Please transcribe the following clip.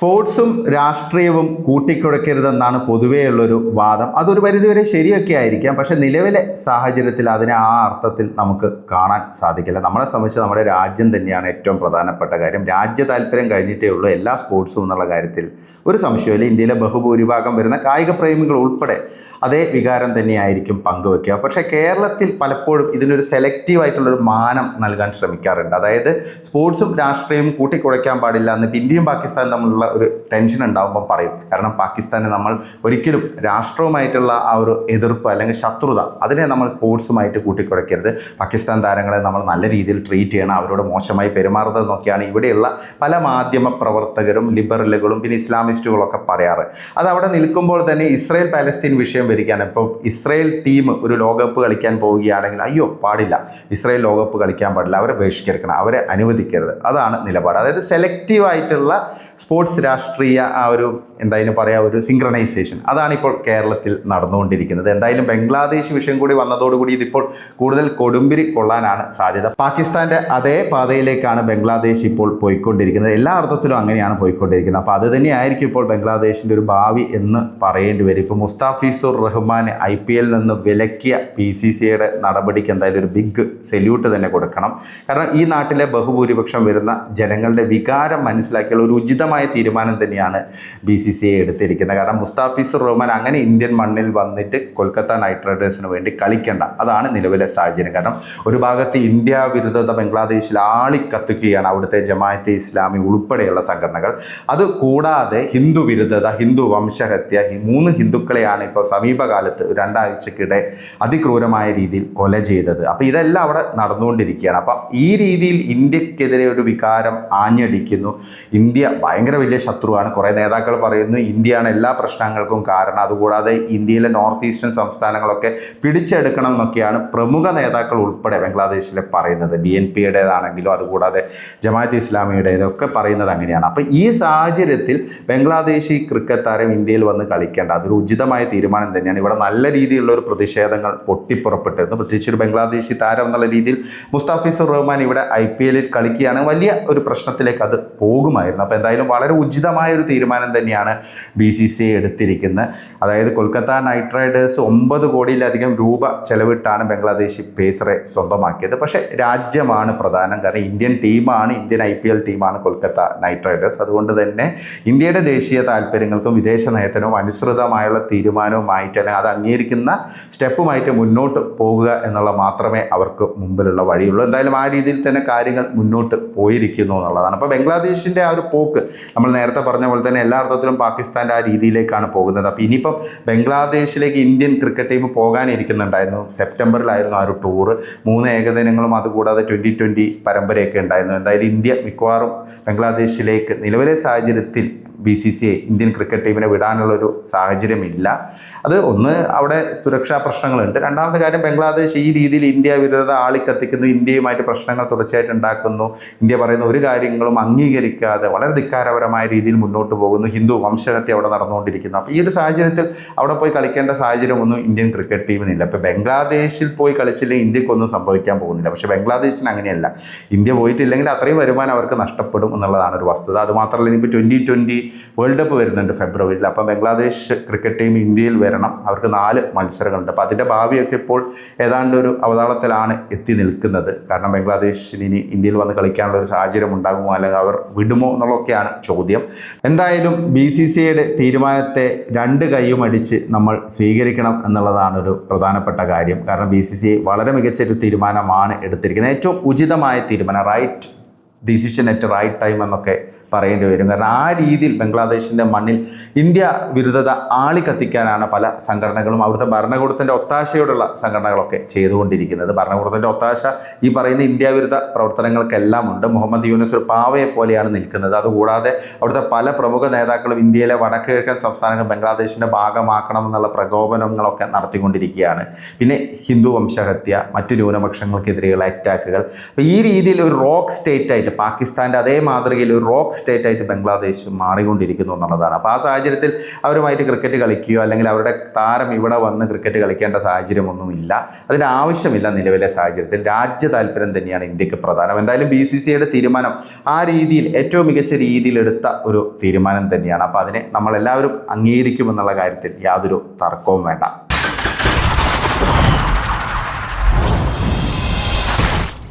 സ്പോർട്സും രാഷ്ട്രീയവും കൂട്ടിക്കുഴയ്ക്കരുതെന്നാണ് പൊതുവെയുള്ളൊരു വാദം. അതൊരു പരിധിവരെ ശരിയൊക്കെ ആയിരിക്കാം. പക്ഷേ നിലവിലെ സാഹചര്യത്തിൽ അതിനെ ആ അർത്ഥത്തിൽ നമുക്ക് കാണാൻ സാധിക്കില്ല. നമ്മളെ സംബന്ധിച്ച് നമ്മുടെ രാജ്യം തന്നെയാണ് ഏറ്റവും പ്രധാനപ്പെട്ട കാര്യം. രാജ്യ താല്പര്യം കഴിഞ്ഞിട്ടേ ഉള്ളൂ എല്ലാ സ്പോർട്സും എന്നുള്ള കാര്യത്തിൽ ഒരു സംശയമില്ല. ഇന്ത്യയിലെ ബഹുഭൂരിഭാഗം വരുന്ന കായിക പ്രേമികൾ ഉൾപ്പെടെ അതേ വികാരം തന്നെയായിരിക്കും പങ്കുവെക്കുക. പക്ഷേ കേരളത്തിൽ പലപ്പോഴും ഇതിനൊരു സെലക്റ്റീവായിട്ടുള്ളൊരു മാനം നൽകാൻ ശ്രമിക്കാറുണ്ട്. അതായത് സ്പോർട്സും രാഷ്ട്രീയവും കൂട്ടിക്കുഴയ്ക്കാൻ പാടില്ല എന്ന് ഇന്ത്യയും പാകിസ്ഥാനും തമ്മിലുള്ള ഒരു ടെൻഷൻ ഉണ്ടാകുമ്പോൾ പറയും. കാരണം പാകിസ്ഥാനെ നമ്മൾ ഒരിക്കലും രാഷ്ട്രവുമായിട്ടുള്ള ആ ഒരു എതിർപ്പ് അല്ലെങ്കിൽ ശത്രുത അതിനെ നമ്മൾ സ്പോർട്സുമായിട്ട് കൂട്ടിക്കുഴയ്ക്കരുത്. പാകിസ്ഥാൻ താരങ്ങളെ നമ്മൾ നല്ല രീതിയിൽ ട്രീറ്റ് ചെയ്യണം, അവരോട് മോശമായി പെരുമാറുന്നത് നോക്കിയാണ് ഇവിടെയുള്ള പല മാധ്യമ പ്രവർത്തകരും ലിബറലുകളും പിന്നെ ഇസ്ലാമിസ്റ്റുകളൊക്കെ പറയാറ്. അത് അവിടെ നിൽക്കുമ്പോൾ തന്നെ ഇസ്രായേൽ പാലസ്തീൻ വിഷയം വരികയാണ്. ഇപ്പോൾ ഇസ്രായേൽ ടീം ഒരു ലോകകപ്പ് കളിക്കാൻ പോവുകയാണെങ്കിൽ അയ്യോ പാടില്ല, ഇസ്രായേൽ ലോകകപ്പ് കളിക്കാൻ പാടില്ല, അവരെ ബഹിഷ്കരിക്കണം, അവരെ അനുവദിക്കരുത്. അതാണ് നിലപാട്. അതായത് സെലക്റ്റീവായിട്ടുള്ള സ്പോർട്സ് രാഷ്ട്രീയ ആ ഒരു എന്തായാലും പറയാം ഒരു സിങ്ക്രണൈസേഷൻ അതാണ് ഇപ്പോൾ കേരളത്തിൽ നടന്നുകൊണ്ടിരിക്കുന്നത്. എന്തായാലും ബംഗ്ലാദേശ് വിഷയം കൂടി വന്നതോടുകൂടി ഇതിപ്പോൾ കൂടുതൽ കൊടുമ്പിരി കൊള്ളാനാണ് സാധ്യത. പാകിസ്ഥാൻ്റെ അതേ പാതയിലേക്കാണ് ബംഗ്ലാദേശ് ഇപ്പോൾ പോയിക്കൊണ്ടിരിക്കുന്നത്. എല്ലാ അർത്ഥത്തിലും അങ്ങനെയാണ് പോയിക്കൊണ്ടിരിക്കുന്നത്. അപ്പോൾ അത് തന്നെയായിരിക്കും ഇപ്പോൾ ബംഗ്ലാദേശിൻ്റെ ഒരു ഭാവി എന്ന് പറയേണ്ടി വരും. ഇപ്പോൾ മുസ്താഫിസുർ റഹ്മാനെ IPL നിന്ന് വിലക്കിയ PCCയുടെ നടപടിക്ക് എന്തായാലും ഒരു ബിഗ് സല്യൂട്ട് തന്നെ കൊടുക്കണം. കാരണം ഈ നാട്ടിലെ ബഹുഭൂരിപക്ഷം വരുന്ന ജനങ്ങളുടെ വികാരം മനസ്സിലാക്കിയുള്ള ഒരു ഉചിതമായ തീരുമാനം തന്നെയാണ് BCCI എടുത്തിരിക്കുന്നത്. കാരണം മുസ്താഫിസുർ റഹ്മാൻ അങ്ങനെ ഇന്ത്യൻ മണ്ണിൽ വന്നിട്ട് കൊൽക്കത്ത നൈറ്റ് റൈഡേഴ്സിന് വേണ്ടി കളിക്കേണ്ട, അതാണ് നിലവിലെ സാഹചര്യം. കാരണം ഒരു ഭാഗത്ത് ഇന്ത്യ വിരുദ്ധത ബംഗ്ലാദേശിൽ ആളിക്കത്തിക്കുകയാണ് അവിടുത്തെ ജമാഅത്തെ ഇസ്ലാമി ഉൾപ്പെടെയുള്ള സംഘടനകൾ. അത് കൂടാതെ ഹിന്ദു വിരുദ്ധത, ഹിന്ദു വംശഹത്യ, 3 ഹിന്ദുക്കളെയാണ് ഇപ്പോൾ സമീപകാലത്ത് 2 ആഴ്ചക്കിടെ അതിക്രൂരമായ രീതിയിൽ കൊല ചെയ്തത്. അപ്പോൾ ഇതെല്ലാം അവിടെ നടന്നുകൊണ്ടിരിക്കുകയാണ്. അപ്പം ഈ രീതിയിൽ ഇന്ത്യക്കെതിരെ ഒരു വികാരം ആഞ്ഞടിക്കുന്നു. ഇന്ത്യ ഭയങ്കര വലിയ ശത്രുവാണ്. കുറേ നേതാക്കൾ പറയുന്നു ഇന്ത്യയാണ് എല്ലാ പ്രശ്നങ്ങൾക്കും കാരണം. അതുകൂടാതെ ഇന്ത്യയിലെ നോർത്ത് ഈസ്റ്റേൺ സംസ്ഥാനങ്ങളൊക്കെ പിടിച്ചെടുക്കണം എന്നൊക്കെയാണ് പ്രമുഖ നേതാക്കൾ ഉൾപ്പെടെ ബംഗ്ലാദേശിലെ പറയുന്നത്. BNPയുടേതാണെങ്കിലും അതുകൂടാതെ ജമാഅത്തെ ഇസ്ലാമിയുടേതൊക്കെ പറയുന്നത് അങ്ങനെയാണ്. അപ്പോൾ ഈ സാഹചര്യത്തിൽ ബംഗ്ലാദേശി ക്രിക്കറ്റ് താരം ഇന്ത്യയിൽ വന്ന് കളിക്കേണ്ട അതൊരു ഉചിതമായ തീരുമാനം തന്നെയാണ്. ഇവിടെ നല്ല രീതിയിലുള്ള ഒരു പ്രതിഷേധങ്ങൾ പൊട്ടിപ്പുറപ്പെട്ടിരുന്നു. പ്രത്യേകിച്ച് ഒരു ബംഗ്ലാദേശി താരം എന്നുള്ള രീതിയിൽ മുസ്താഫിസുർ റഹ്മാൻ ഇവിടെ IPLൽ കളിക്കുകയാണ് വലിയ ഒരു പ്രശ്നത്തിലേക്ക് അത് പോകുമായിരുന്നു. അപ്പോൾ എന്തായാലും വളരെ ഉചിതമായ ഒരു തീരുമാനം തന്നെയാണ് BCCI എടുത്തിരിക്കുന്നത്. അതായത് കൊൽക്കത്ത നൈറ്റ് റൈഡേഴ്സ് 9 കോടിയിലധികം രൂപ ചെലവിട്ടാണ് ബംഗ്ലാദേശി പേസറെ സ്വന്തമാക്കിയത്. പക്ഷേ രാജ്യമാണ് പ്രധാനം. കാരണം ഇന്ത്യൻ ടീമാണ്, ഇന്ത്യൻ IPL ടീമാണ് കൊൽക്കത്ത നൈറ്റ് റൈഡേഴ്സ്. അതുകൊണ്ട് തന്നെ ഇന്ത്യയുടെ ദേശീയ താല്പര്യങ്ങൾക്കും വിദേശ നയത്തിനും അനുസൃതമായുള്ള തീരുമാനവുമായിട്ട് അല്ലെങ്കിൽ അത് അംഗീകരിക്കുന്ന സ്റ്റെപ്പുമായിട്ട് മുന്നോട്ട് പോകുക എന്നുള്ള മാത്രമേ അവർക്ക് മുമ്പിലുള്ള വഴിയുള്ളൂ. എന്തായാലും ആ രീതിയിൽ തന്നെ കാര്യങ്ങൾ മുന്നോട്ട് പോയിരിക്കുന്നു എന്നുള്ളതാണ്. അപ്പോൾ ബംഗ്ലാദേശിൻ്റെ ആ ഒരു പോക്ക് നമ്മൾ നേരത്തെ പറഞ്ഞ പോലെ തന്നെ എല്ലാ അർത്ഥത്തിലും പാകിസ്ഥാൻ്റെ ആ രീതിയിലേക്കാണ് പോകുന്നത്. അപ്പോൾ ഇനിയിപ്പം ബംഗ്ലാദേശിലേക്ക് ഇന്ത്യൻ ക്രിക്കറ്റ് ടീം പോകാനിരിക്കുന്നുണ്ടായിരുന്നു. സെപ്റ്റംബറിലായിരുന്നു ആ ഒരു ടൂറ്. 3 ഏകദിനങ്ങളും അതുകൂടാതെ 2020 പരമ്പരയൊക്കെ ഉണ്ടായിരുന്നു. എന്തായാലും ഇന്ത്യ മിക്കവാറും ബംഗ്ലാദേശിലേക്ക് നിലവിലെ സാഹചര്യത്തിൽ BCCI ഇന്ത്യൻ ക്രിക്കറ്റ് ടീമിനെ വിടാനുള്ളൊരു സാഹചര്യമില്ല. അത് ഒന്ന് അവിടെ സുരക്ഷാ പ്രശ്നങ്ങളുണ്ട്. രണ്ടാമത്തെ കാര്യം ബംഗ്ലാദേശ് ഈ രീതിയിൽ ഇന്ത്യ വിരുദ്ധത ആളിക്കത്തിക്കുന്നു, ഇന്ത്യയുമായിട്ട് പ്രശ്നങ്ങൾ തുടർച്ചയായിട്ട് ഉണ്ടാക്കുന്നു, ഇന്ത്യ പറയുന്ന ഒരു കാര്യങ്ങളും അംഗീകരിക്കാതെ വളരെ ധിക്കാരപരമായ രീതിയിൽ മുന്നോട്ട് പോകുന്നു, ഹിന്ദു വംശഹത്യ അവിടെ നടന്നുകൊണ്ടിരിക്കുന്നു. അപ്പോൾ ഈ ഒരു സാഹചര്യത്തിൽ അവിടെ പോയി കളിക്കേണ്ട സാഹചര്യമൊന്നും ഇന്ത്യൻ ക്രിക്കറ്റ് ടീമിനില്ല. ഇപ്പോൾ ബംഗ്ലാദേശിൽ പോയി കളിച്ചില്ലെങ്കിൽ ഇന്ത്യക്കൊന്നും സംഭവിക്കാൻ പോകുന്നില്ല. പക്ഷേ ബംഗ്ലാദേശിന് അങ്ങനെയല്ല. ഇന്ത്യ പോയിട്ടില്ലെങ്കിൽ അത്രയും വരുമാനം അവർക്ക് നഷ്ടപ്പെടും എന്നുള്ളതാണ് ഒരു വസ്തുത. അതുമാത്രമല്ല ഇനിയിപ്പോൾ 2020 വേൾഡ് കപ്പ് വരുന്നുണ്ട് ഫെബ്രുവരിയിൽ. അപ്പം ബംഗ്ലാദേശ് ക്രിക്കറ്റ് ടീം ഇന്ത്യയിൽ വരണം. അവർക്ക് 4 മത്സരങ്ങളുണ്ട്. അപ്പോൾ അതിൻ്റെ ഭാവിയൊക്കെ ഇപ്പോൾ ഏതാണ്ട് ഒരു അവതാളത്തിലാണ് എത്തി നിൽക്കുന്നത്. കാരണം ബംഗ്ലാദേശിന് ഇനി ഇന്ത്യയിൽ വന്ന് കളിക്കാനുള്ള ഒരു സാഹചര്യം ഉണ്ടാകുമോ അല്ലെങ്കിൽ അവർ വിടുമോ എന്നുള്ളതൊക്കെയാണ് ചോദ്യം. എന്തായാലും BCCIയുടെ തീരുമാനത്തെ 2 കൈയും അടിച്ച് നമ്മൾ സ്വീകരിക്കണം എന്നുള്ളതാണ് ഒരു പ്രധാനപ്പെട്ട കാര്യം. കാരണം BCCI വളരെ മികച്ചൊരു തീരുമാനമാണ് എടുത്തിരിക്കുന്നത്. ഏറ്റവും ഉചിതമായ തീരുമാനം, right decision at right time എന്നൊക്കെ പറയേണ്ടി വരും. കാരണം ആ രീതിയിൽ ബംഗ്ലാദേശിൻ്റെ മണ്ണിൽ ഇന്ത്യ വിരുദ്ധത ആളിക്കത്തിക്കാനാണ് പല സംഘടനകളും അവിടുത്തെ ഭരണകൂടത്തിൻ്റെ ഒത്താശയോടുള്ള സംഘടനകളൊക്കെ ചെയ്തുകൊണ്ടിരിക്കുന്നത്. ഭരണകൂടത്തിൻ്റെ ഒത്താശ ഈ പറയുന്ന ഇന്ത്യ വിരുദ്ധ പ്രവർത്തനങ്ങൾക്കെല്ലാം ഉണ്ട്. മുഹമ്മദ് യൂനസ് ഒരു പാവയെ പോലെയാണ് നിൽക്കുന്നത്. അതുകൂടാതെ അവിടുത്തെ പല പ്രമുഖ നേതാക്കളും ഇന്ത്യയിലെ വടക്ക് കിഴക്കൻ സംസ്ഥാനങ്ങൾ ബംഗ്ലാദേശിൻ്റെ ഭാഗമാക്കണമെന്നുള്ള പ്രകോപനങ്ങളൊക്കെ നടത്തിക്കൊണ്ടിരിക്കുകയാണ്. പിന്നെ ഹിന്ദു വംശഹത്യ, മറ്റു ന്യൂനപക്ഷങ്ങൾക്കെതിരെയുള്ള അറ്റാക്കുകൾ. അപ്പോൾ ഈ രീതിയിൽ ഒരു റോക്ക് സ്റ്റേറ്റായിട്ട് പാകിസ്ഥാൻ്റെ അതേ മാതൃകയിൽ ഒരു റോക്ക് സ്റ്റേറ്റ് ആയിട്ട് ബംഗ്ലാദേശ് മാറിക്കൊണ്ടിരിക്കുന്നു എന്നുള്ളതാണ്. അപ്പോൾ ആ സാഹചര്യത്തിൽ അവരുമായിട്ട് ക്രിക്കറ്റ് കളിക്കുകയോ അല്ലെങ്കിൽ അവരുടെ താരം ഇവിടെ വന്ന് ക്രിക്കറ്റ് കളിക്കേണ്ട സാഹചര്യമൊന്നുമില്ല. അതിൻ്റെ ആവശ്യമില്ല നിലവിലെ സാഹചര്യത്തിൽ. രാജ്യ താല്പര്യം തന്നെയാണ് ഇന്ത്യക്ക് പ്രധാനം. എന്തായാലും BCCIയുടെ തീരുമാനം ആ രീതിയിൽ ഏറ്റവും മികച്ച രീതിയിൽ എടുത്ത ഒരു തീരുമാനം തന്നെയാണ്. അപ്പോൾ അതിനെ നമ്മളെല്ലാവരും അംഗീകരിക്കുമെന്നുള്ള കാര്യത്തിൽ യാതൊരു തർക്കവും വേണ്ട.